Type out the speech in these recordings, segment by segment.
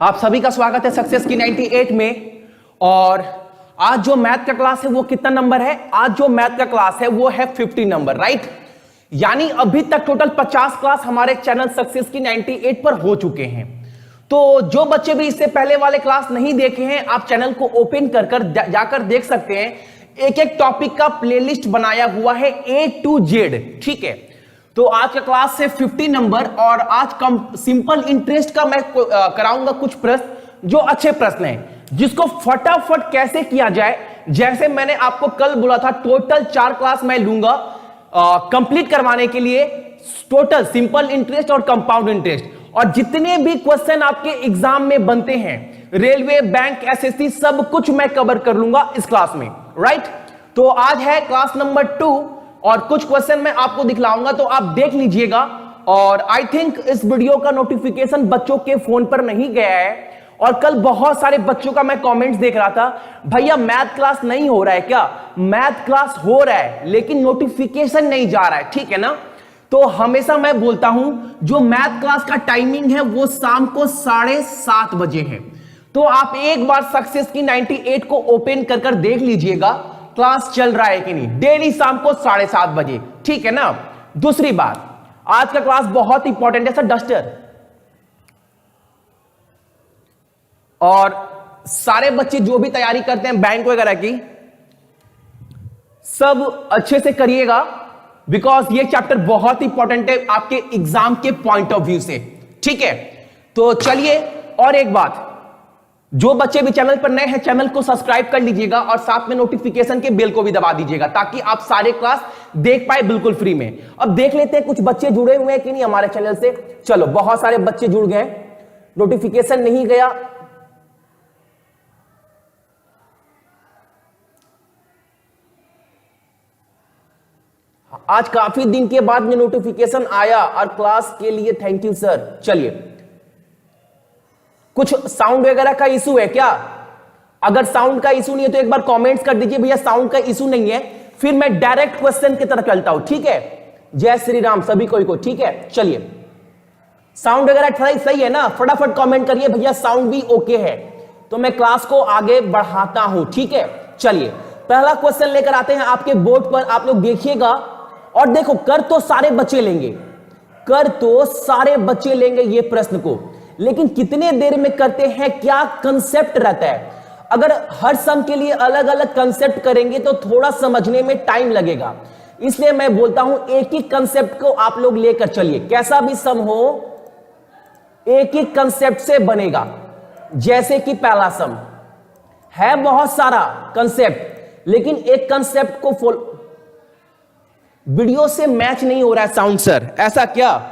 आप सभी का स्वागत है सक्सेस की 98 में। और आज जो मैथ का क्लास है वो कितना नंबर है? आज जो मैथ का क्लास है वो है 50 नंबर, राइट। यानी अभी तक टोटल 50 क्लास हमारे चैनल सक्सेस की 98 पर हो चुके हैं। तो जो बच्चे भी इससे पहले वाले क्लास नहीं देखे हैं, आप चैनल को ओपन कर जाकर देख सकते हैं। एक एक टॉपिक का प्लेलिस्ट बनाया हुआ है A to Z, ठीक है। तो आज का क्लास है 50 नंबर और आज कम सिंपल इंटरेस्ट का मैं कराऊंगा कुछ प्रश्न जो अच्छे प्रश्न हैं, जिसको फटाफट कैसे किया जाए। जैसे मैंने आपको कल बोला था, टोटल 4 क्लास मैं लूंगा कंप्लीट करवाने के लिए, टोटल सिंपल इंटरेस्ट और कंपाउंड इंटरेस्ट। और जितने भी क्वेश्चन आपके एग्जाम में बनते हैं, रेलवे, बैंक, एसएससी, सब कुछ मैं कवर कर लूंगा इस क्लास में, राइट। तो आज है क्लास नंबर 2 और कुछ क्वेश्चन मैं आपको दिखलाऊंगा, तो आप देख लीजिएगा। और आई थिंक इस वीडियो का नोटिफिकेशन बच्चों के फोन पर नहीं गया है। और कल बहुत सारे बच्चों का मैं कमेंट्स देख रहा था, भैया मैथ क्लास नहीं हो रहा है क्या? मैथ क्लास हो रहा है लेकिन नोटिफिकेशन नहीं जा रहा है, ठीक है ना। तो हमेशा मैं बोलता हूं, जो मैथ क्लास का टाइमिंग है वो शाम को 7:30 बजे है। तो आप एक बार सक्सेस की 98 को ओपन कर देख लीजिएगा क्लास चल रहा है कि नहीं, डेली शाम को 7:30 बजे, ठीक है ना। दूसरी बात, आज का क्लास बहुत इंपॉर्टेंट है सर, डस्टर। और सारे बच्चे जो भी तैयारी करते हैं बैंक वगैरह की, सब अच्छे से करिएगा, बिकॉज ये चैप्टर बहुत इंपॉर्टेंट है आपके एग्जाम के पॉइंट ऑफ व्यू से, ठीक है। तो चलिए, और एक बात, जो बच्चे भी चैनल पर नए हैं चैनल को सब्सक्राइब कर लीजिएगा और साथ में नोटिफिकेशन के बेल को भी दबा दीजिएगा, ताकि आप सारे क्लास देख पाए बिल्कुल फ्री में। अब देख लेते हैं कुछ बच्चे जुड़े हुए हैं कि नहीं हमारे चैनल से। चलो, बहुत सारे बच्चे जुड़ गए, नोटिफिकेशन नहीं गया। आज काफी दिन के बाद में नोटिफिकेशन आया और क्लास के लिए थैंक यू सर। चलिए, कुछ साउंड वगैरह का इशू है क्या? अगर साउंड का इशू नहीं है तो एक बार कमेंट्स कर दीजिए भैया साउंड का इशू नहीं है, फिर मैं डायरेक्ट क्वेश्चन की तरफ चलता हूं, ठीक है। जय श्री राम सभी को, ठीक है। चलिए, साउंड वगैरह सही है ना? फटाफट कमेंट करिए भैया साउंड भी ओके है, तो मैं क्लास को आगे बढ़ाता हूं, ठीक है। चलिए, पहला क्वेश्चन लेकर आते हैं आपके बोर्ड पर, आप लोग देखिएगा। और देखो, कर तो सारे बच्चे लेंगे ये प्रश्न को, लेकिन कितने देर में करते हैं, क्या कंसेप्ट रहता है। अगर हर सम के लिए अलग अलग कंसेप्ट करेंगे तो थोड़ा समझने में टाइम लगेगा, इसलिए मैं बोलता हूं एक ही कंसेप्ट को आप लोग लेकर चलिए। कैसा भी सम हो एक ही कंसेप्ट से बनेगा। जैसे कि पहला सम है, बहुत सारा कंसेप्ट, लेकिन एक कंसेप्ट को फॉलो। वीडियो से मैच नहीं हो रहा है साउंड सर, ऐसा क्या?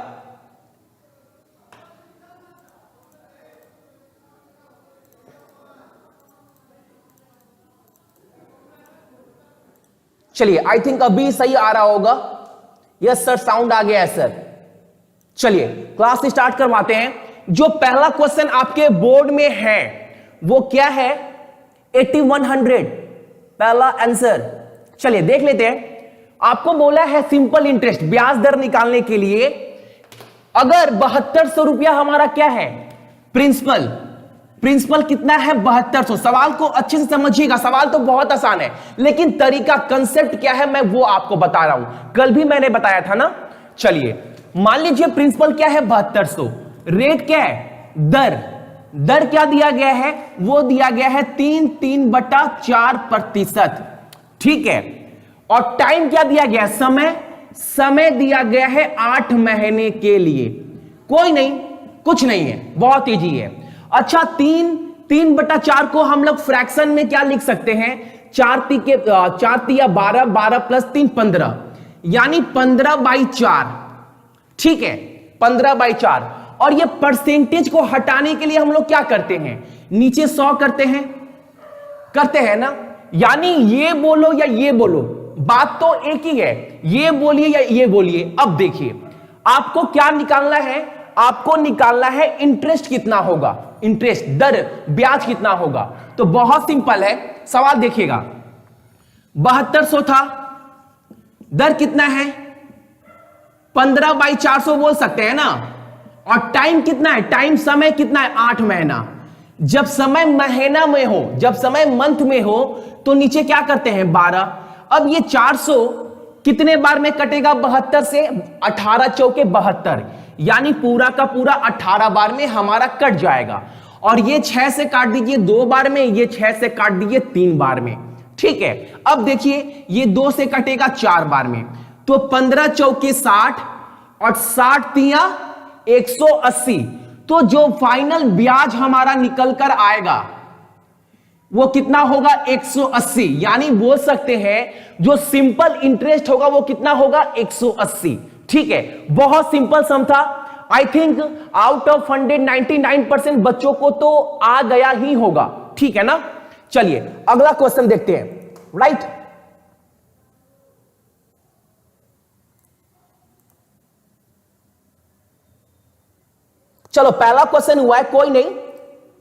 चलिए, आई थिंक अभी सही आ रहा होगा। यस सर, साउंड आ गया है सर। चलिए, क्लास स्टार्ट करवाते हैं। जो पहला क्वेश्चन आपके बोर्ड में है वो क्या है? 8100 पहला आंसर। चलिए देख लेते हैं। आपको बोला है सिंपल इंटरेस्ट, ब्याज दर निकालने के लिए अगर 7200 रुपया हमारा क्या है, प्रिंसिपल कितना है? 7200। सवाल को अच्छे से समझिएगा, सवाल तो बहुत आसान है, लेकिन तरीका, कंसेप्ट क्या है मैं वो आपको बता रहा हूं। कल भी मैंने बताया था ना। चलिए, मान लीजिए प्रिंसिपल क्या है? 7200। रेट क्या है? दर क्या दिया गया है? वो दिया गया है 3/4%, ठीक है। और टाइम क्या दिया गया है? समय दिया गया है 8 महीने के लिए। कोई नहीं, कुछ नहीं है, बहुत इजी है। अच्छा, 3/4 को हम लोग फ्रैक्शन में क्या लिख सकते हैं? 4 तिया 12, 12 + 3 15, यानी 15/4, ठीक है। 15/4। और ये परसेंटेज को हटाने के लिए हम लोग क्या करते हैं? नीचे 100 करते हैं ना। यानी ये बोलो या ये बोलो, बात तो एक ही है, ये बोलिए या ये बोलिए। अब देखिए, आपको क्या निकालना है? आपको निकालना है इंटरेस्ट कितना होगा, इंटरेस्ट दर, ब्याज कितना होगा। तो बहुत सिंपल है, सवाल देखिएगा। 7200 था, दर कितना है? 15/400 बोल सकते हैं ना। और टाइम कितना है? टाइम, समय कितना है? 8 महीना। जब समय महीना में हो, जब समय मंथ में हो तो नीचे क्या करते हैं 12। अब ये 400 कितने बार में कटेगा 72 से, 18 चौके 72, यानी पूरा का पूरा 18 बार में हमारा कट जाएगा। और ये 6 से काट दीजिए 2 बार में, ये 6 से काट दीजिए 3 बार में, ठीक है। अब देखिए ये 2 से कटेगा 4 बार में, तो 15 चौके 60 और 60 तिया 180। तो जो फाइनल ब्याज हमारा निकल कर आएगा वो कितना होगा 180, यानी बोल सकते हैं जो सिंपल इंटरेस्ट होगा वो कितना होगा 180, ठीक है। बहुत सिंपल सम था। आई थिंक आउट ऑफ 199% बच्चों को तो आ गया ही होगा, ठीक है ना। चलिए अगला क्वेश्चन देखते हैं, राइट। चलो पहला क्वेश्चन हुआ है, कोई नहीं,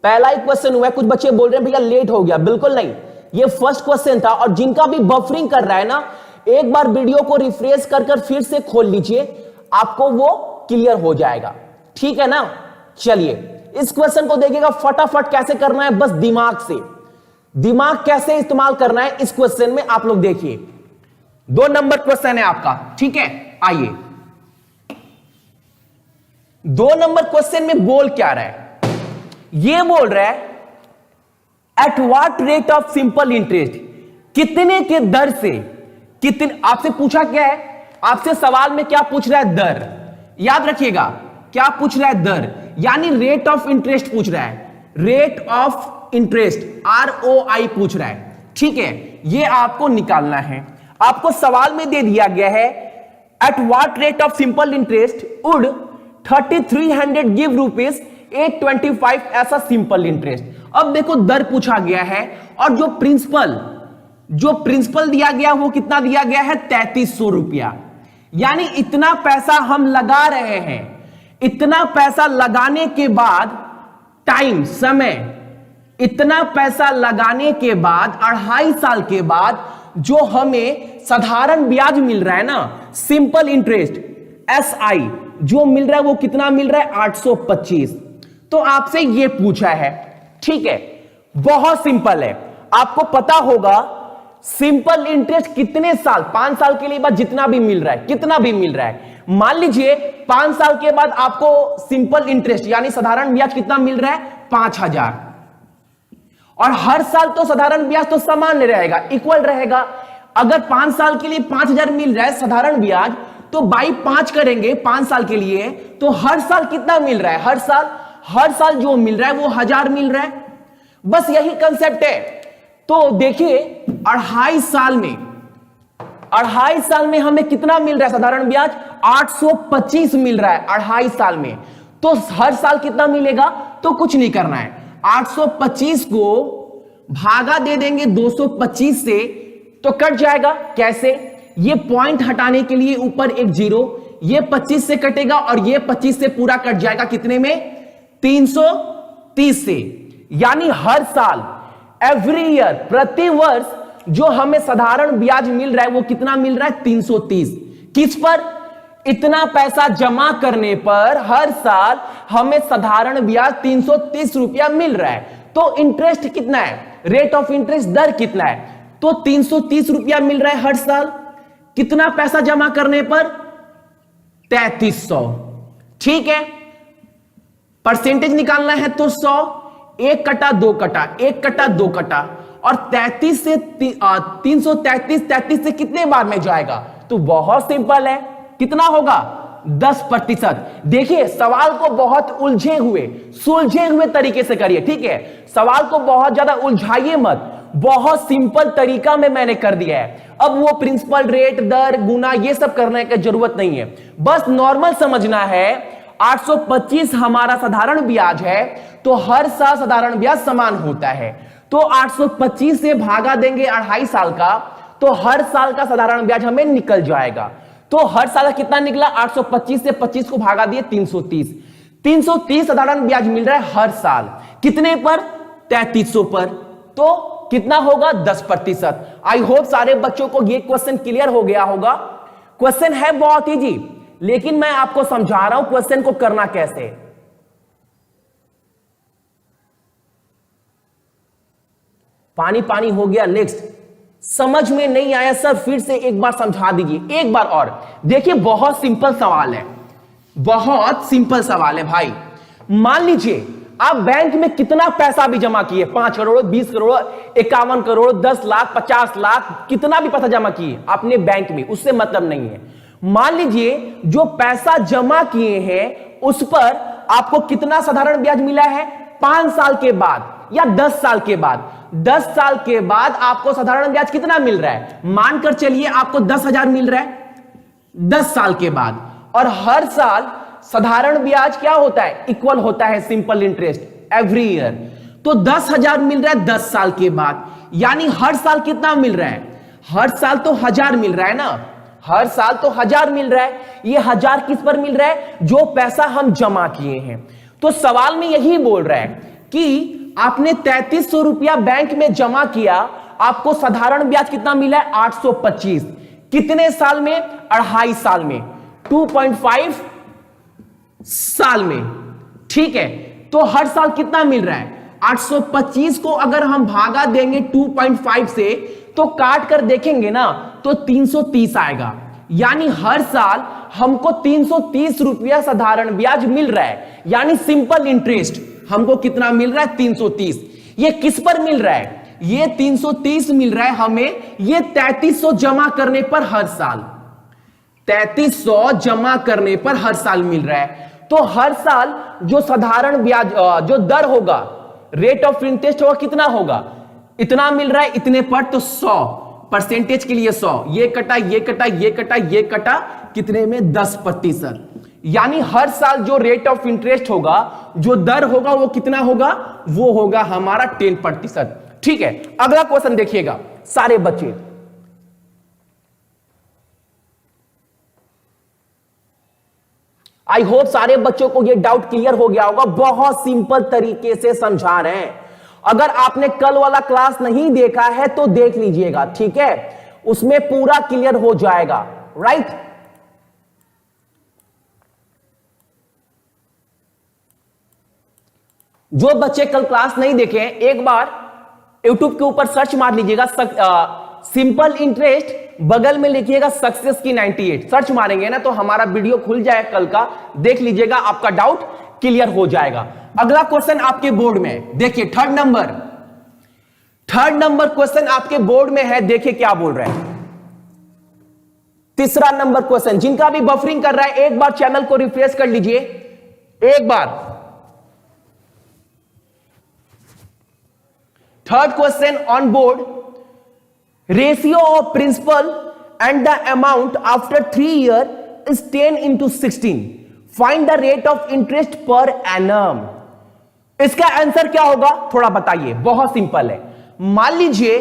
पहला ही क्वेश्चन हुआ है। कुछ बच्चे बोल रहे हैं भैया लेट हो गया, बिल्कुल नहीं, ये फर्स्ट क्वेश्चन था। और जिनका भी बफरिंग कर रहा है ना, एक बार वीडियो को रिफ्रेश कर फिर से खोल लीजिए, आपको वो क्लियर हो जाएगा, ठीक है ना। चलिए इस क्वेश्चन को देखिएगा फटाफट कैसे करना है, बस दिमाग से, दिमाग कैसे इस्तेमाल करना है इस क्वेश्चन में आप लोग देखिए। 2 नंबर क्वेश्चन है आपका, ठीक है। आइए 2 नंबर क्वेश्चन में बोल क्या रहा है, ये बोल रहा है at what rate of simple interest, कितने के दर से, कितने, आपसे पूछा क्या है, आपसे सवाल में क्या पूछ रहा है, दर। याद रखिएगा क्या पूछ रहा है, दर, यानी रेट ऑफ इंटरेस्ट पूछ रहा है, रेट ऑफ इंटरेस्ट ROI पूछ रहा है, ठीक है। ये आपको निकालना है, आपको सवाल में दे दिया गया है at what rate of simple interest would 3300 give rupees 825 ऐसा सिंपल इंटरेस्ट। अब देखो दर पूछा गया है और जो प्रिंसिपल दिया गया वो कितना दिया गया है 3300 रुपया, यानी इतना पैसा हम लगा रहे हैं। इतना पैसा लगाने के बाद टाइम, समय, इतना पैसा लगाने के बाद 2.5 साल के बाद जो हमें साधारण ब्याज मिल रहा है ना, सिंपल इंटरेस्ट SI जो मिल रहा है वो कितना मिल रहा है 825। तो आपसे ये पूछा है, ठीक है। बहुत सिंपल है, आपको पता होगा सिंपल इंटरेस्ट कितने साल, 5 साल के लिए बाद जितना भी मिल रहा है, कितना भी मिल रहा है, मान लीजिए 5 साल के बाद आपको सिंपल इंटरेस्ट यानी साधारण ब्याज कितना मिल रहा है 5000, और हर साल तो साधारण ब्याज तो समान रहेगा, इक्वल रहेगा। अगर 5 साल के लिए 5000 मिल रहा है साधारण ब्याज, तो बाई 5 करेंगे 5 साल के लिए, तो हर साल कितना मिल रहा है, हर साल जो मिल रहा है वो 1000 मिल रहा है, बस यही कंसेप्ट है। तो देखिए 2.5 साल में हमें कितना मिल रहा है साधारण ब्याज 825 मिल रहा है 2.5 साल में। तो हर साल कितना मिलेगा, तो कुछ नहीं करना है, 825 को भागा दे देंगे 225 से, तो कट जाएगा। कैसे, ये पॉइंट हटाने के लिए ऊपर एक 0, ये 25 से कटेगा और ये 25 से पूरा कट जाएगा, कितने में 330 से। यानी हर साल, एवरी ईयर, प्रति वर्ष जो हमें साधारण ब्याज मिल रहा है वो कितना मिल रहा है 330। किस पर, इतना पैसा जमा करने पर हर साल हमें साधारण ब्याज 330 रुपया मिल रहा है। तो इंटरेस्ट कितना है, रेट ऑफ इंटरेस्ट दर कितना है, तो 330 रुपया मिल रहा है हर साल। कितना पैसा जमा करने पर 3300, ठीक है। परसेंटेज निकालना है तो 100, 1 कटा 2 कटा, 1 कटा 2 कटा, और 33 से 333 से कितने बार में जाएगा, तो बहुत सिंपल है, कितना होगा 10%। देखिए सवाल को बहुत सुलझे हुए तरीके से करिए, ठीक है। सवाल को बहुत ज्यादा उलझाइए मत, बहुत सिंपल तरीका में मैंने कर दिया है। अब वो प्रिंसिपल रेट, दर, गुना, ये सब करने की जरूरत नहीं है, बस नॉर्मल समझना है। 825 हमारा साधारण ब्याज है, तो हर साल साधारण ब्याज समान होता है, तो 825 से भागा देंगे 2.5 साल का, तो हर साल का साधारण ब्याज हमें निकल जाएगा। तो हर साल कितना निकला, 825 से 25 को भागा दिए 330। 330 साधारण ब्याज मिल रहा है हर साल, कितने पर 3300 पर, तो कितना होगा 10%। आई होप सारे बच्चों को ये क्वेश्चन क्लियर हो गया होगा। क्वेश्चन है बहुत इजी, लेकिन मैं आपको समझा रहा हूं क्वेश्चन को करना कैसे। पानी पानी हो गया। नेक्स्ट, समझ में नहीं आया सर, फिर से एक बार समझा दीजिए, एक बार और। देखिए बहुत सिंपल सवाल है, बहुत सिंपल सवाल है भाई। मान लीजिए आप बैंक में कितना पैसा भी जमा किए, 5 करोड़, 20 करोड़, 51 करोड़, 10 लाख, 50 लाख, कितना भी पैसा जमा किए आपने बैंक में, उससे मतलब नहीं है। मान लीजिए जो पैसा जमा किए हैं उस पर आपको कितना साधारण ब्याज मिला है 5 साल के बाद या 10 साल के बाद। 10 साल के बाद आपको साधारण ब्याज कितना मिल रहा है, मानकर चलिए आपको 10,000 मिल रहा है 10 साल के बाद। और हर साल साधारण ब्याज क्या होता है, इक्वल होता है सिंपल इंटरेस्ट एवरी ईयर। तो 10,000 मिल रहा है 10 साल के बाद, यानी हर साल कितना मिल रहा है, हर साल तो 1,000 मिल रहा है ना, हर साल तो 1,000 मिल रहा है। ये 1,000 किस पर मिल रहा है, जो पैसा हम जमा किए हैं। तो सवाल में यही बोल रहा है कि आपने 3,300 रुपया बैंक में जमा किया, आपको साधारण ब्याज कितना मिला है 825। कितने साल में, 2.5 साल में, 2.5 साल में। ठीक है, तो हर साल कितना मिल रहा है 825 को अगर हम भागा देंगे 2.5 से तो काट कर देखेंगे ना तो 330 आएगा। यानी हर साल हमको 330 रुपया साधारण ब्याज मिल रहा है, यानी सिंपल इंटरेस्ट हमको कितना मिल रहा है 330। ये किस पर मिल रहा है, ये 330 मिल रहा है हमें, ये 3,300 जमा करने पर हर साल, 3,300 जमा करने पर हर साल मिल रहा है। तो हर साल जो साधारण ब्याज जो दर होगा, रेट ऑफ इंटरेस्ट होगा, कितना होगा, इतना मिल रहा है इतने पर, तो 100% के लिए 100, ये कटा ये कटा ये कटा ये कटा, कितने में 10%। यानी हर साल जो रेट ऑफ इंटरेस्ट होगा, जो दर होगा, वो कितना होगा, वो होगा हमारा 10%। ठीक है, अगला क्वेश्चन देखिएगा सारे बच्चे। आई होप सारे बच्चों को ये डाउट क्लियर हो गया होगा, बहुत सिंपल तरीके से समझा रहे हैं। अगर आपने कल वाला क्लास नहीं देखा है तो देख लीजिएगा, ठीक है, उसमें पूरा क्लियर हो जाएगा, राइट। जो बच्चे कल क्लास नहीं देखे हैं, एक बार YouTube के ऊपर सर्च मार लीजिएगा, सिंपल इंटरेस्ट, बगल में लिखिएगा सक्सेस की 98, सर्च मारेंगे ना तो हमारा वीडियो खुल जाए कल का, देख लीजिएगा, आपका डाउट क्लियर हो जाएगा। अगला क्वेश्चन आपके बोर्ड में देखिए, थर्ड नंबर क्वेश्चन आपके बोर्ड में है, देखिए क्या बोल रहा है। तीसरा नंबर क्वेश्चन, जिनका भी बफरिंग कर रहा है एक बार चैनल को रिफ्रेश कर लीजिए, एक बार। Third question on board, ratio of principal and the amount after 3 year is 10/16, find the rate of interest per annum. इसका आंसर क्या होगा थोड़ा बताइए, बहुत सिंपल है। मान लीजिए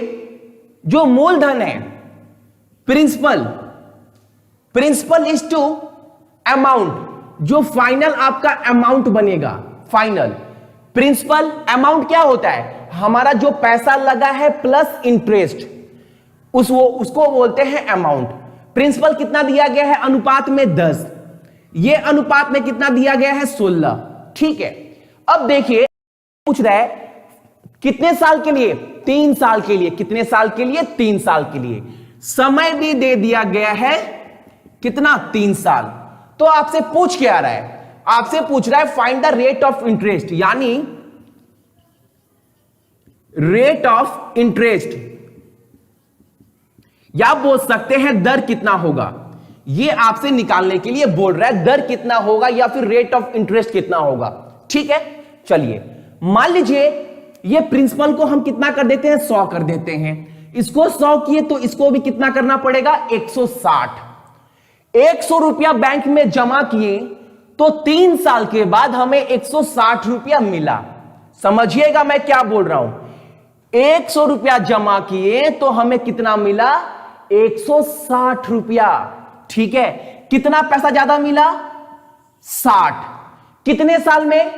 जो मूलधन है प्रिंसिपल इज टू अमाउंट, जो फाइनल आपका अमाउंट बनेगा, फाइनल प्रिंसिपल अमाउंट क्या होता है, हमारा जो पैसा लगा है प्लस इंटरेस्ट, उसको बोलते हैं अमाउंट। प्रिंसिपल कितना दिया गया है अनुपात में 10, ये अनुपात में कितना दिया गया है 16। ठीक है, अब देखिए पूछ रहा है कितने साल के लिए, 3 साल के लिए। कितने साल के लिए, 3 साल के लिए। समय भी दे दिया गया है कितना, 3 साल। तो आपसे पूछ क्या आ रहा है, आपसे पूछ रहा है find the rate of interest, यानी रेट ऑफ इंटरेस्ट, या बोल सकते हैं दर कितना होगा। ये आपसे निकालने के लिए बोल रहा है दर कितना होगा या फिर रेट ऑफ इंटरेस्ट कितना होगा। ठीक है, चलिए मान लीजिए ये प्रिंसिपल को हम कितना कर देते हैं, 100 कर देते हैं। इसको 100 किए तो इसको भी कितना करना पड़ेगा, 160। 100 रुपया बैंक में जमा किए तो 3 साल के बाद हमें 160 रुपया मिला। समझिएगा मैं क्या बोल रहा हूं, 100 रुपया जमा किए तो हमें कितना मिला, 160 रुपया। ठीक है, कितना पैसा ज्यादा मिला, 60। कितने साल में,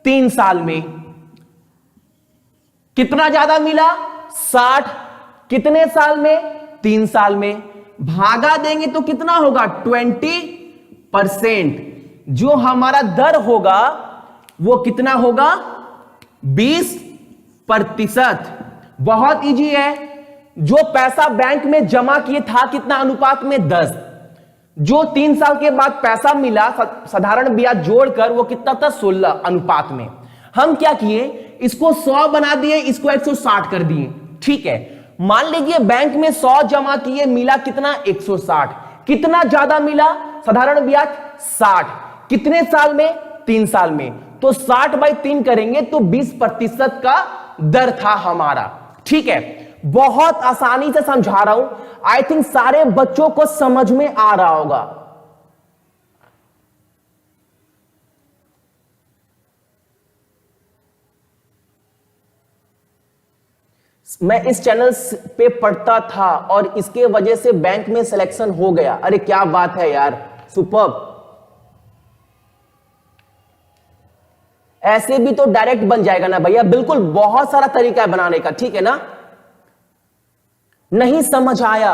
3 साल में। कितना ज्यादा मिला, 60। कितने साल में, 3 साल में। भागा देंगे तो कितना होगा, 20%। जो हमारा दर होगा वो कितना होगा, 20%। बहुत इजी है। जो पैसा बैंक में जमा किए था कितना अनुपात में 10, जो 3 साल के बाद पैसा मिला साधारण ब्याज जोड़कर वो कितना था 16 अनुपात में। हम क्या किए, इसको 100 बना दिए, इसको 160 कर दिए। ठीक है, मान लीजिए बैंक में 100 जमा किए, मिला कितना 160। कितना ज्यादा मिला साधारण ब्याज 60। कितने साल में 3 साल में। तो 60/3 करेंगे तो 20% का दर था हमारा। ठीक है, बहुत आसानी से समझा रहा हूं, आई थिंक सारे बच्चों को समझ में आ रहा होगा। मैं इस चैनल पे पढ़ता था और इसके वजह से बैंक में सिलेक्शन हो गया। अरे क्या बात है यार, सुपर्ब। ऐसे भी तो डायरेक्ट बन जाएगा ना भैया, बिल्कुल, बहुत सारा तरीका है बनाने का। ठीक है ना, नहीं समझ आया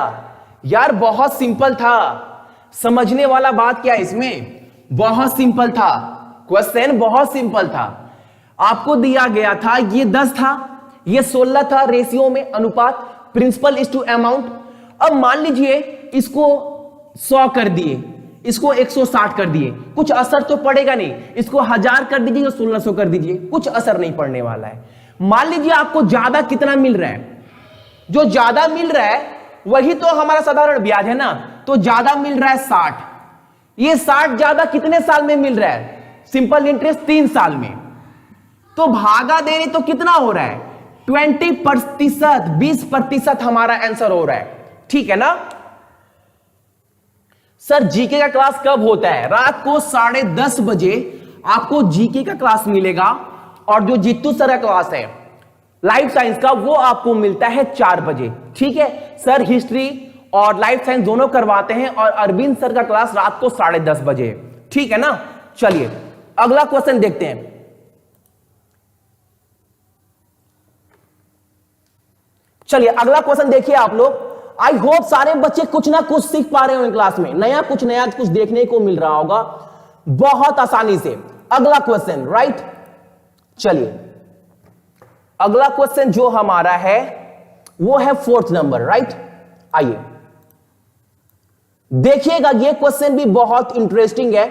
यार, बहुत सिंपल था। समझने वाला बात क्या है इसमें, बहुत सिंपल था, क्वेश्चन बहुत सिंपल था। आपको दिया गया था ये 10 था, ये 16 था रेशियो में अनुपात, प्रिंसिपल इज टू अमाउंट। अब मान लीजिए इसको 100 कर दिए, इसको 160 कर दिए, कुछ असर तो पड़ेगा नहीं। इसको 1000 कर दीजिए, 1600 कर दीजिए, कुछ असर नहीं पड़ने वाला है। मान लीजिए आपको ज्यादा कितना मिल रहा है, जो ज्यादा मिल रहा है वही तो हमारा साधारण ब्याज है ना, तो ज्यादा मिल रहा है 60। ये 60 ज्यादा कितने साल में मिल रहा है, सिंपल इंटरेस्ट 3 साल में। तो भागा दे रहे तो कितना हो रहा है 20%, 20% हमारा आंसर हो रहा है। ठीक है ना सर, जीके का क्लास कब होता है, रात को 10:30 बजे आपको जीके का क्लास मिलेगा। और जो जीतू सर का क्लास है लाइफ साइंस का, वो आपको मिलता है 4 बजे। ठीक है सर, हिस्ट्री और लाइफ साइंस दोनों करवाते हैं, और अरविंद सर का क्लास रात को 10:30 बजे। ठीक है ना, चलिए अगला क्वेश्चन देखते हैं। चलिए अगला क्वेश्चन देखिए आप लोग। आई होप सारे बच्चे कुछ ना कुछ सीख पा रहे हो क्लास में, नया कुछ देखने को मिल रहा होगा बहुत आसानी से। अगला क्वेश्चन, राइट। चलिए अगला क्वेश्चन जो हमारा है वो है 4th नंबर, राइट। आइए देखिएगा, ये क्वेश्चन भी बहुत इंटरेस्टिंग है।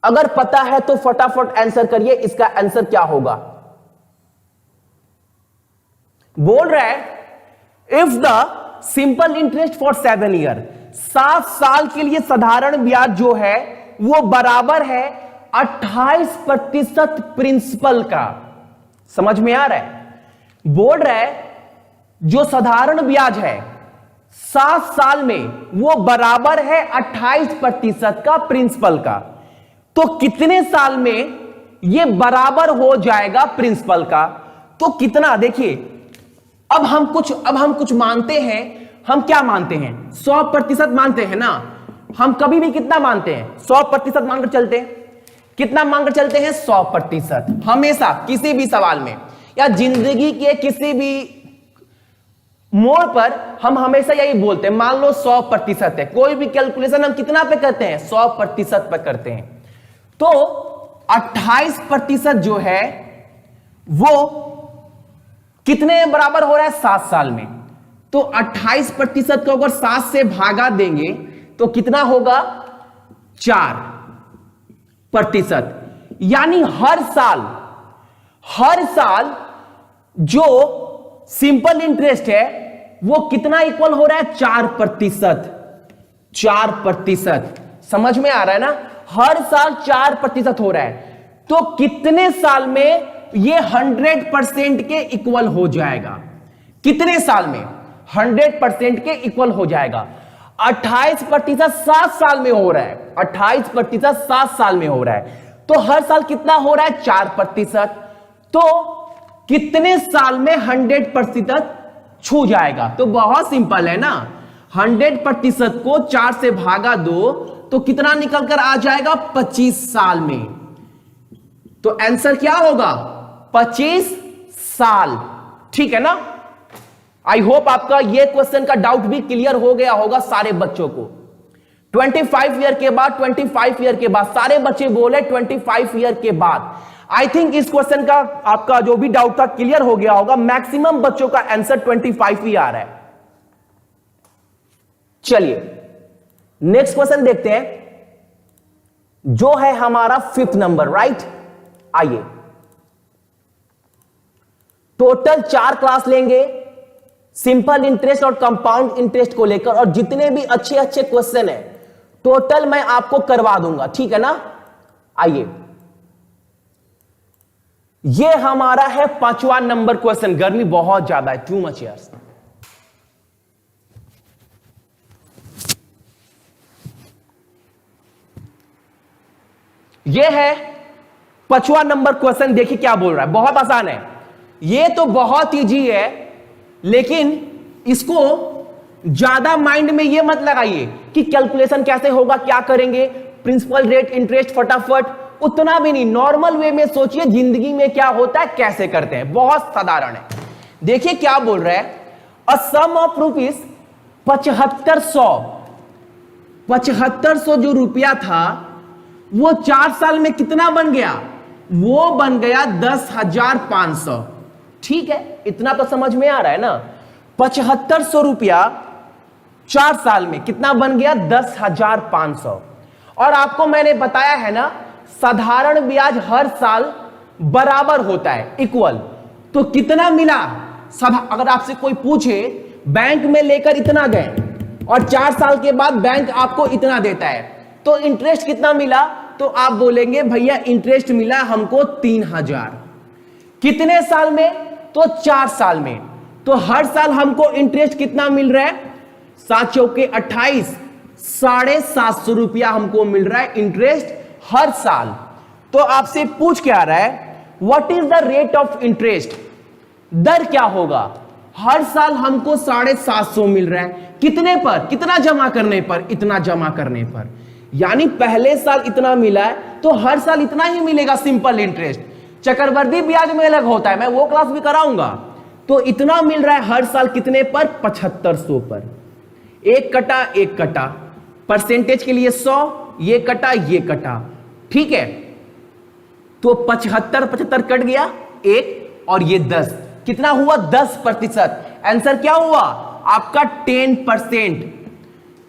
अगर पता है तो फटाफट आंसर करिए, इसका आंसर क्या होगा। बोल रहा है if the simple interest for 7 year, 7 साल के लिए साधारण ब्याज जो है वो बराबर है 28% प्रिंसिपल का। समझ में आ रहा है, बोल रहा है जो साधारण ब्याज है 7 साल में वो बराबर है 28% का प्रिंसिपल का। तो कितने साल में ये बराबर हो जाएगा प्रिंसिपल का, तो कितना, देखिए अब हम कुछ मानते हैं। हम क्या मानते हैं, 100% मानते हैं ना। हम कभी भी कितना मानते हैं, 100% मानकर चलते हैं। कितना मानकर चलते हैं, 100%। हमेशा किसी भी सवाल में या जिंदगी के किसी भी मोड़ पर हम हमेशा यही बोलते हैं, मान लो 100% है। कोई भी कैलकुलेशन हम कितना पे करते हैं, 100% पे करते हैं। तो 28% जो है वो कितने बराबर हो रहा है, 7 साल में। तो 28% को अगर 7 से भागा देंगे तो कितना होगा, 4%। यानी हर साल जो सिंपल इंटरेस्ट है वो कितना इक्वल हो रहा है, 4%। समझ में आ रहा है ना, हर साल 4% हो रहा है। तो कितने साल में ये 100% के इक्वल हो जाएगा, कितने साल में 100% के इक्वल हो जाएगा। 28% 7 साल में हो रहा है, 28% 7 साल में हो रहा है। तो हर साल कितना हो रहा है, 4%। तो कितने साल में 100% छू जाएगा, तो बहुत सिंपल है ना। 100% को 4 से भागा दो तो कितना निकल कर आ जाएगा, 25 साल में। तो आंसर क्या होगा, 25 साल। ठीक है ना, आई होप आपका ये क्वेश्चन का डाउट भी क्लियर हो गया होगा सारे बच्चों को। 25 ईयर के बाद, 25 ईयर के बाद सारे बच्चे बोले 25 ईयर के बाद। आई थिंक इस क्वेश्चन का आपका जो भी डाउट था क्लियर हो गया होगा। मैक्सिमम बच्चों का आंसर 25 ही आ रहा है। चलिए नेक्स्ट क्वेश्चन देखते हैं, जो है हमारा 5th नंबर, राइट। आइए, टोटल 4 क्लास लेंगे सिंपल इंटरेस्ट और कंपाउंड इंटरेस्ट को लेकर, और जितने भी अच्छे अच्छे क्वेश्चन है टोटल मैं आपको करवा दूंगा, ठीक है ना। आइए, ये हमारा है 5वां नंबर क्वेश्चन। गर्मी बहुत ज्यादा है, टू मच यार। ये है 5वां नंबर क्वेश्चन। देखिए क्या बोल रहा है, बहुत आसान है। ये तो बहुत इजी है, लेकिन इसको ज्यादा माइंड में ये मत लगाइए कि कैलकुलेशन कैसे होगा, क्या करेंगे, प्रिंसिपल रेट इंटरेस्ट फटाफट, उतना भी नहीं। नॉर्मल वे में सोचिए जिंदगी में क्या होता है, कैसे करते हैं, बहुत साधारण है। देखिए क्या बोल रहा है, अ सम ऑफ रुपीज 7500 जो रुपया था वो 4 साल में कितना बन गया, वो बन गया 10,500। ठीक है, इतना तो समझ में आ रहा है ना। 7500 रुपया 4 साल में कितना बन गया, 10,500। और आपको मैंने बताया है ना, साधारण ब्याज हर साल बराबर होता है, इक्वल। तो कितना मिला, अगर आपसे कोई पूछे बैंक में लेकर इतना गए और 4 साल के बाद बैंक आपको इतना देता है, तो इंटरेस्ट कितना मिला, तो आप बोलेंगे भैया इंटरेस्ट मिला हमको 3000। कितने साल में, तो 4 साल में। तो हर साल हमको इंटरेस्ट कितना मिल रहा है, 7 चौके 28, 750 रुपया हमको मिल रहा है इंटरेस्ट हर साल। तो आपसे पूछ क्या रहा है, what is the rate of interest, दर क्या होगा। हर साल हमको 750 मिल रहा है, कितने पर, कितना जमा करने पर, इतना जमा करने पर। यानी पहले साल इतना मिला है तो हर साल इतना ही मिलेगा, सिंपल इंटरेस्ट। चक्रवृद्धि ब्याज में अलग होता है, मैं वो क्लास भी कराऊंगा। तो इतना मिल रहा है हर साल, कितने पर, 7500 पर। एक कटा एक कटा, परसेंटेज के लिए 100, ये कटा ये कटा, ठीक है। तो 75 कट गया एक, और ये 10, कितना हुआ, 10%। आंसर क्या हुआ आपका, 10%।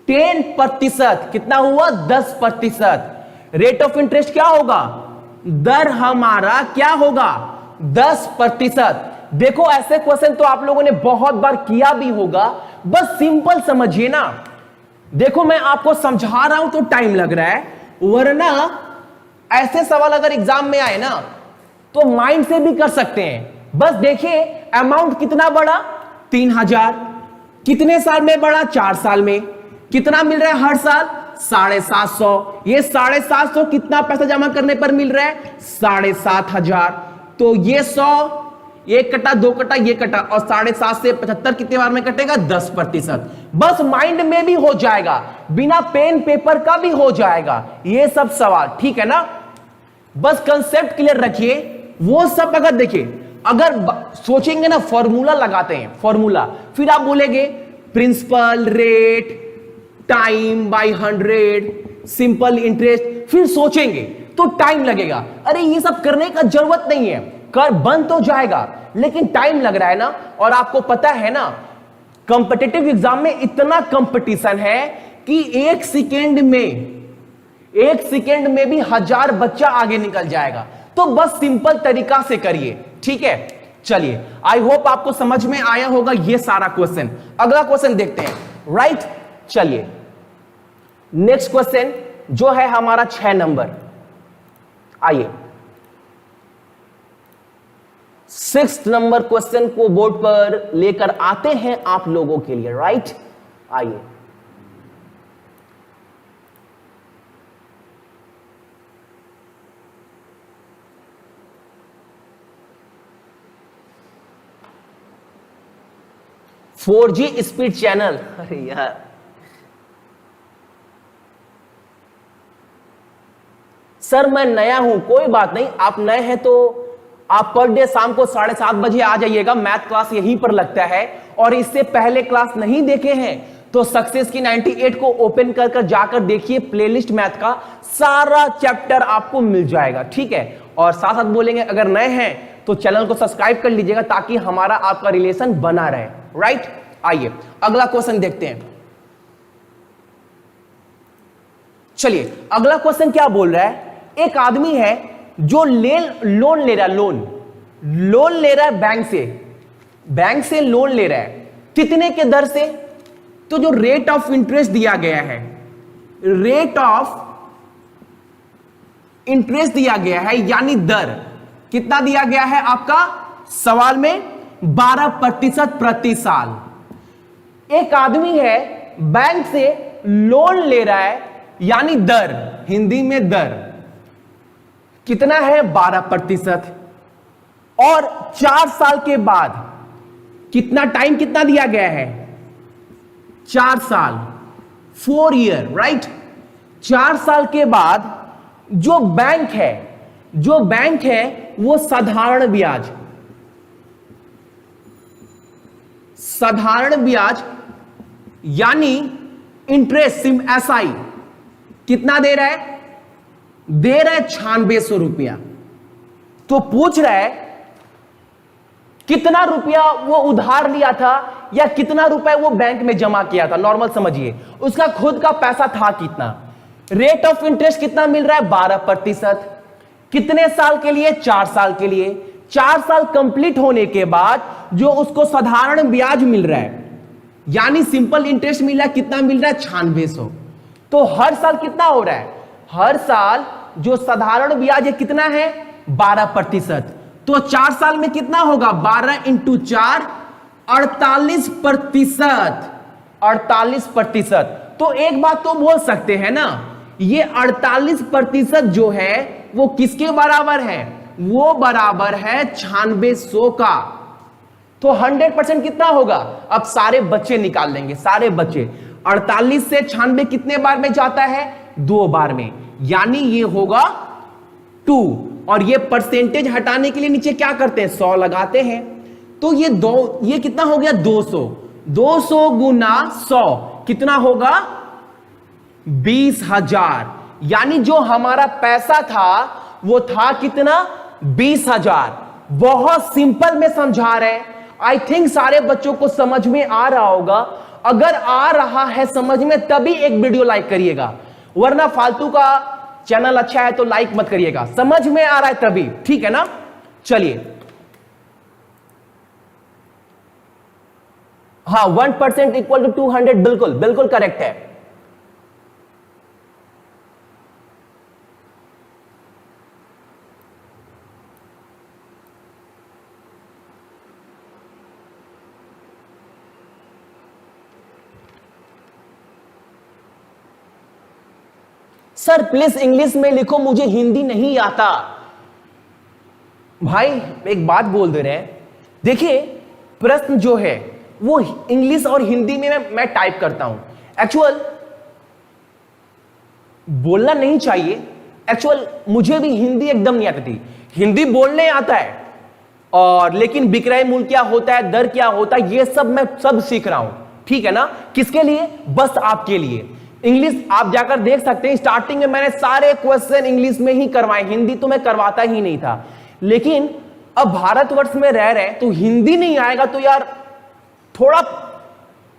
10% कितना हुआ, 10%। रेट ऑफ इंटरेस्ट क्या होगा, दर हमारा क्या होगा, 10%। देखो ऐसे क्वेश्चन तो आप लोगों ने बहुत बार किया भी होगा, बस सिंपल समझिए ना। देखो मैं आपको समझा रहा हूं तो टाइम लग रहा है, वरना ऐसे सवाल अगर एग्जाम में आए ना तो माइंड से भी कर सकते हैं। बस देखिए अमाउंट कितना बढ़ा, 3000। कितने साल में बढ़ा, 4 साल में। कितना मिल रहा है हर साल, 750। ये 750 कितना पैसा जमा करने पर मिल रहा है, 7500। तो ये 100, एक कटा दो कटा ये कटा, और 7.5 से 75 कितने बार में कटेगा, 10%। बस माइंड में भी हो जाएगा, बिना पेन पेपर का भी हो जाएगा ये सब सवाल, ठीक है ना। बस कंसेप्ट क्लियर रखिए। वो सब अगर देखिए, अगर सोचेंगे ना, फॉर्मूला लगाते हैं, फॉर्मूला, फिर आप बोलेंगे principal rate time by 100 simple interest, फिर सोचेंगे तो टाइम लगेगा। अरे ये सब करने का जरूरत नहीं है, कर बन तो जाएगा, लेकिन टाइम लग रहा है ना। और आपको पता है ना, कॉम्पिटिटिव एग्जाम में इतना कंपटीशन है कि एक सेकेंड में भी 1000 बच्चा आगे निकल जाएगा। तो बस सिंपल तरीका से करिए, ठीक है। चलिए, आई होप आपको समझ में आया होगा ये सारा क्वेश्चन। अगला क्वेश्चन देखते हैं, राइट। चलिए नेक्स्ट क्वेश्चन जो है हमारा 6 नंबर। आइए 6th नंबर क्वेश्चन को बोर्ड पर लेकर आते हैं आप लोगों के लिए, राइट। आइए, फोर जी स्पीड चैनल, अरे यार सर मैं नया हूं, कोई बात नहीं, आप नए हैं तो आप पर डे शाम को 7:30 बजे आ जाइएगा। मैथ क्लास यहीं पर लगता है, और इससे पहले क्लास नहीं देखे हैं तो सक्सेस की 98 को ओपन कर जाकर देखिए, प्लेलिस्ट मैथ का सारा चैप्टर आपको मिल जाएगा, ठीक है। और साथ साथ बोलेंगे अगर नए हैं तो चैनल को सब्सक्राइब कर लीजिएगा ताकि हमारा आपका रिलेशन बना रहे, राइट। आइए अगला क्वेश्चन देखते हैं। चलिए अगला क्वेश्चन क्या बोल रहा है, एक आदमी है जो लोन ले रहा है, लोन ले रहा है बैंक से लोन ले रहा है, कितने के दर से? तो जो रेट ऑफ इंटरेस्ट दिया गया है, रेट ऑफ इंटरेस्ट दिया गया है यानी दर कितना दिया गया है आपका सवाल में, 12% प्रति साल। एक आदमी है बैंक से लोन ले रहा है यानी दर, हिंदी में दर कितना है 12%, और 4 साल के बाद कितना टाइम कितना दिया गया है 4 साल, 4 ईयर, राइट। 4 साल के बाद जो बैंक है वो साधारण ब्याज यानी इंटरेस्ट SI कितना दे रहा है 9600 रुपया। तो पूछ रहा है कितना रुपया वो उधार लिया था या कितना रुपया वो बैंक में जमा किया था, नॉर्मल समझिए, उसका खुद का पैसा था कितना, रेट ऑफ इंटरेस्ट कितना मिल रहा है 12%, कितने साल के लिए 4 साल के लिए, 4 साल कंप्लीट होने के बाद जो उसको साधारण ब्याज मिल रहा है यानी सिंपल इंटरेस्ट मिल रहा है, कितना मिल रहा है 9600। तो हर साल कितना हो रहा है, हर साल जो साधारण ब्याज है कितना है 12%, तो 4 साल में कितना होगा 12 × 4 48%। तो एक बात तो बोल सकते हैं ना, ये 48% जो है वो किसके बराबर है, वो बराबर है 9600 का। तो 100% कितना होगा, अब सारे बच्चे निकाल लेंगे, सारे बच्चे 48 से 96 कितने बार में जाता है 2 बार में, यानी ये होगा 2, और ये परसेंटेज हटाने के लिए नीचे क्या करते हैं 100 लगाते हैं, तो ये कितना हो गया 200 गुना 100 कितना होगा 20,000, यानी जो हमारा पैसा था वो था कितना 20,000। बहुत सिंपल में समझा रहे हैं, आई थिंक सारे बच्चों को समझ में आ रहा होगा। अगर आ रहा है समझ में तभी एक वीडियो लाइक करिएगा, वरना फालतू का चैनल अच्छा है तो लाइक मत करिएगा, समझ में आ रहा है तभी, ठीक है ना। चलिए हाँ 1% इक्वल टू 200, बिल्कुल करेक्ट है। सर प्लीज इंग्लिश में लिखो, मुझे हिंदी नहीं आता। भाई एक बात बोल दे रहे हैं, देखिए प्रश्न जो है वो इंग्लिश और हिंदी में मैं टाइप करता हूं। एक्चुअल बोलना नहीं चाहिए, एक्चुअल मुझे भी हिंदी एकदम नहीं आती थी, हिंदी बोलने आता है और लेकिन विक्रय मूल्य क्या होता है, दर क्या होता है, ये सब मैं सब सीख रहा हूं, ठीक है ना। किसके लिए, बस आपके लिए। इंग्लिश आप जाकर देख सकते हैं, स्टार्टिंग में मैंने सारे क्वेश्चन इंग्लिश में ही करवाए, हिंदी तो मैं करवाता ही नहीं था। लेकिन अब भारतवर्ष में रह रहे हैं तो हिंदी नहीं आएगा तो यार थोड़ा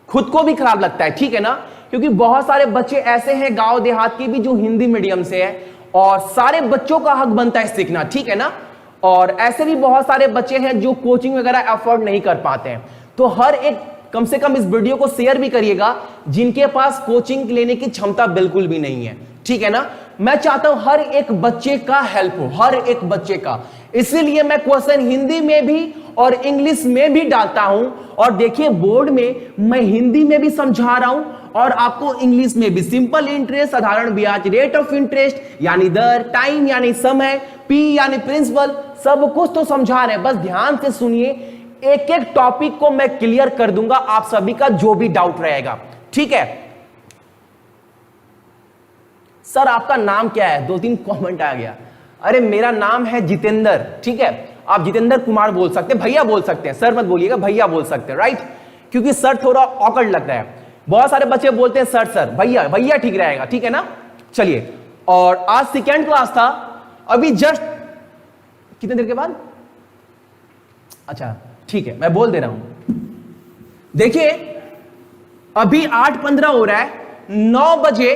खुद को भी खराब लगता है, ठीक है ना। क्योंकि बहुत सारे बच्चे ऐसे हैं गांव देहात के भी जो हिंदी मीडियम से है, और सारे बच्चों का हक बनता है सीखना, ठीक है ना। और ऐसे भी बहुत सारे बच्चे हैं जो कोचिंग वगैरह अफोर्ड नहीं कर पाते हैं। तो हर एक कम से कम इस वीडियो को शेयर भी करिएगा जिनके पास कोचिंग लेने की क्षमता बिल्कुल भी नहीं है, ठीक है ना। मैं चाहता हूं हर एक बच्चे का हेल्प हो, हर एक बच्चे का, इसीलिए मैं क्वेश्चन हिंदी में भी और इंग्लिश में भी डालता हूं। और देखिए बोर्ड में मैं हिंदी में भी समझा रहा हूं और आपको इंग्लिश में भी। सिंपल इंटरेस्ट, साधारण ब्याज, रेट ऑफ इंटरेस्ट यानी दर, टाइम यानी समय, पी यानी प्रिंसिपल, सब कुछ तो समझा रहे हैं। बस ध्यान से सुनिए, एक एक टॉपिक को मैं क्लियर कर दूंगा आप सभी का जो भी डाउट रहेगा, ठीक है। सर आपका नाम क्या है, 2-3 कमेंट आ गया। अरे मेरा नाम है जितेंद्र, ठीक है। आप जितेंद्र कुमार बोल सकते हैं, भैया बोल सकते हैं, सर मत बोलिएगा, भैया बोल सकते हैं, राइट। क्योंकि सर थोड़ा ऑकवर्ड लगता है। बहुत सारे बच्चे बोलते हैं सर सर भैया भैया ठीक रहेगा, ठीक है ना। चलिए, और आज सेकेंड क्लास था, अभी जस्ट कितने देर के बाद, अच्छा ठीक है मैं बोल दे रहा हूं। देखिए अभी 8:15 हो रहा है, 9 बजे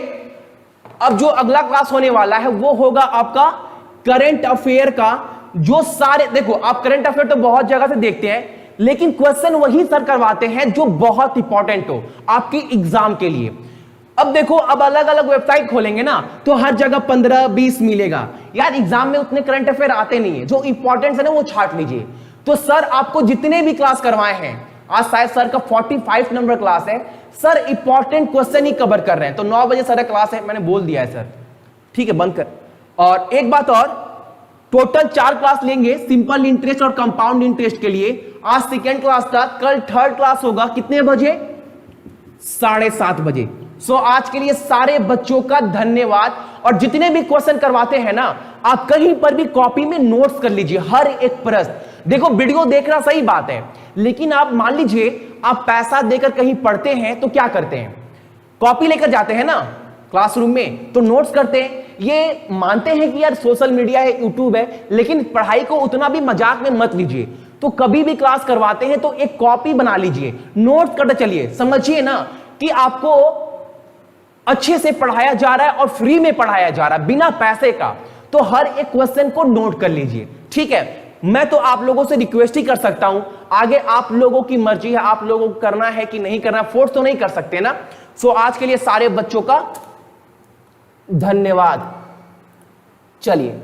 अब जो अगला क्लास होने वाला है वो होगा आपका करंट अफेयर का। जो सारे, देखो आप करंट अफेयर तो बहुत जगह से देखते हैं, लेकिन क्वेश्चन वही सर करवाते हैं जो बहुत इंपॉर्टेंट हो आपके एग्जाम के लिए। अब देखो, अब अलग अलग वेबसाइट खोलेंगे ना तो हर जगह 15-20 मिलेगा यार। एग्जाम में उतने करंट अफेयर आते नहीं है, जो इंपॉर्टेंट है ना वो छांट लीजिए। तो सर आपको जितने भी क्लास करवाए हैं, आज शायद सर का 45 नंबर क्लास है, सर इंपॉर्टेंट क्वेश्चन ही कवर कर रहे हैं। तो 9 बजे सर क्लास है, मैंने बोल दिया है सर, ठीक है बंद कर। और एक बात और, टोटल 4 क्लास लेंगे सिंपल इंटरेस्ट और कंपाउंड इंटरेस्ट के लिए। आज सेकेंड क्लास था, कल थर्ड क्लास होगा कितने बजे, 7:30 बजे। सो आज के लिए सारे बच्चों का धन्यवाद। और जितने भी क्वेश्चन करवाते हैं ना, आप कहीं पर भी कॉपी में नोट्स कर लीजिए हर एक प्रश्न। देखो वीडियो देखना सही बात है, लेकिन आप मान लीजिए आप पैसा देकर कहीं पढ़ते हैं तो क्या करते हैं, कॉपी लेकर जाते हैं ना क्लासरूम में तो नोट्स करते हैं। ये मानते हैं कि यार सोशल मीडिया है, यूट्यूब है, लेकिन पढ़ाई को उतना भी मजाक में मत लीजिए। तो कभी भी क्लास करवाते हैं तो एक कॉपी बना लीजिए, नोट करते चलिए। समझिए ना कि आपको अच्छे से पढ़ाया जा रहा है और फ्री में पढ़ाया जा रहा है बिना पैसे का। तो हर एक क्वेश्चन को नोट कर लीजिए, ठीक है। मैं तो आप लोगों से रिक्वेस्ट ही कर सकता हूं, आगे आप लोगों की मर्जी है, आप लोगों को करना है कि नहीं करना, फोर्स तो नहीं कर सकते ना। सो आज के लिए सारे बच्चों का धन्यवाद। चलिए।